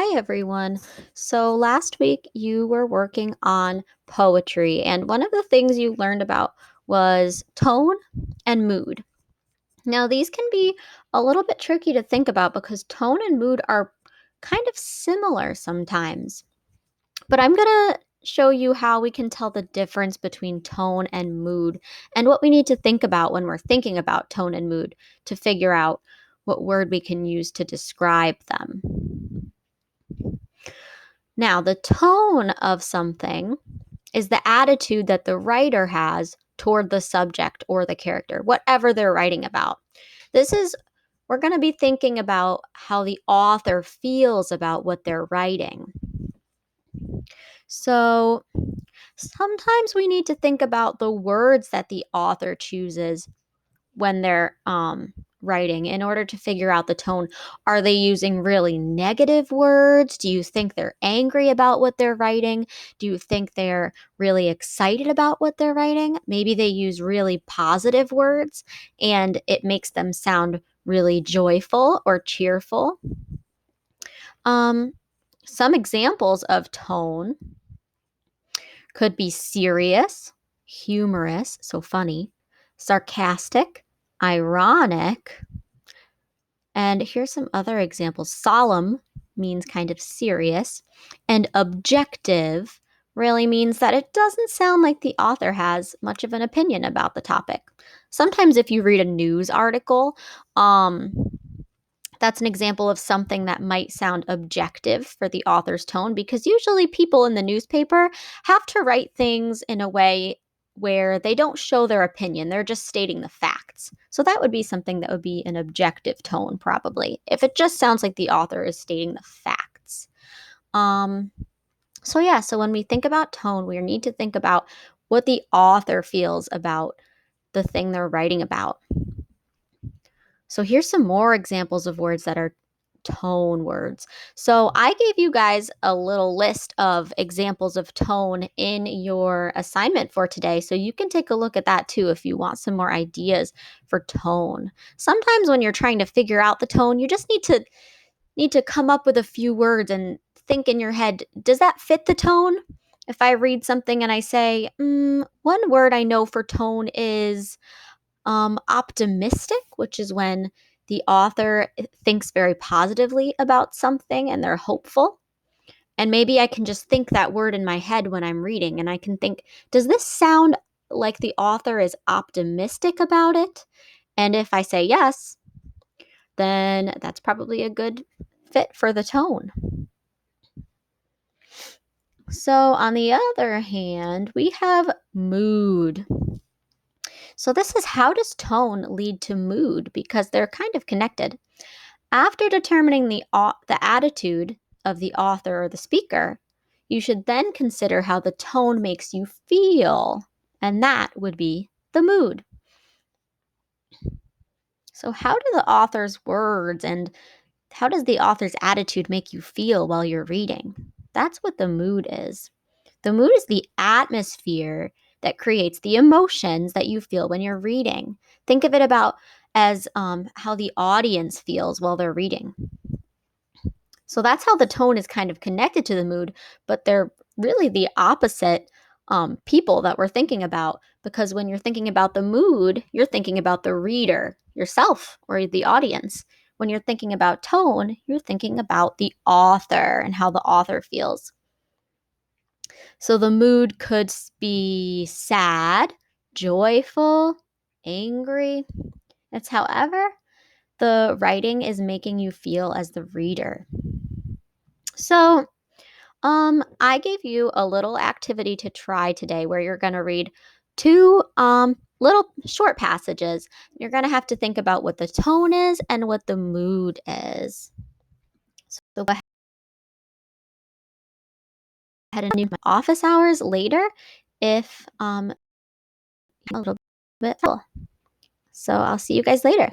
Hi, everyone. So last week you were working on poetry, and one of the things you learned about was tone and mood. Now, these can be a little bit tricky to think about because tone and mood are kind of similar sometimes. But I'm going to show you how we can tell the difference between tone and mood and what we need to think about when we're thinking about tone and mood to figure out what word we can use to describe them. Now, the tone of something is the attitude that the writer has toward the subject or the character, whatever they're writing about. We're going to be thinking about how the author feels about what they're writing. So sometimes we need to think about the words that the author chooses when they're writing in order to figure out the tone. Are they using really negative words? Do you think they're angry about what they're writing? Do you think they're really excited about what they're writing? Maybe they use really positive words and it makes them sound really joyful or cheerful. Some examples of tone could be serious, humorous, so funny, sarcastic, ironic. And here's some other examples. Solemn means kind of serious, and objective really means that it doesn't sound like the author has much of an opinion about the topic. Sometimes if you read a news article, that's an example of something that might sound objective for the author's tone, because usually people in the newspaper have to write things in a way where they don't show their opinion. They're just stating the facts. So that would be something that would be an objective tone, probably, if it just sounds like the author is stating the facts. So when we think about tone, we need to think about what the author feels about the thing they're writing about. So here's some more examples of words that are tone words. So I gave you guys a little list of examples of tone in your assignment for today. So you can take a look at that too if you want some more ideas for tone. Sometimes when you're trying to figure out the tone, you just need to come up with a few words and think in your head, does that fit the tone? If I read something and I say, one word I know for tone is optimistic, which is when the author thinks very positively about something and they're hopeful. And maybe I can just think that word in my head when I'm reading, and I can think, does this sound like the author is optimistic about it? And if I say yes, then that's probably a good fit for the tone. So, on the other hand, we have mood. So, this is, how does tone lead to mood? Because they're kind of connected. After determining the attitude of the author or the speaker, you should then consider how the tone makes you feel, and that would be the mood. So, how do the author's words and how does the author's attitude make you feel while you're reading? That's what the mood is. The mood is the atmosphere that creates the emotions that you feel when you're reading. Think of it about as how the audience feels while they're reading. So that's how the tone is kind of connected to the mood, but they're really the opposite people that we're thinking about, because when you're thinking about the mood, you're thinking about the reader, yourself, or the audience. When you're thinking about tone, you're thinking about the author and how the author feels. So the mood could be sad, joyful, angry. It's however the writing is making you feel as the reader. So, I gave you a little activity to try today where you're going to read two little short passages. You're going to have to think about what the tone is and what the mood is. So go ahead and do my office hours later if a little bit full. So I'll see you guys later.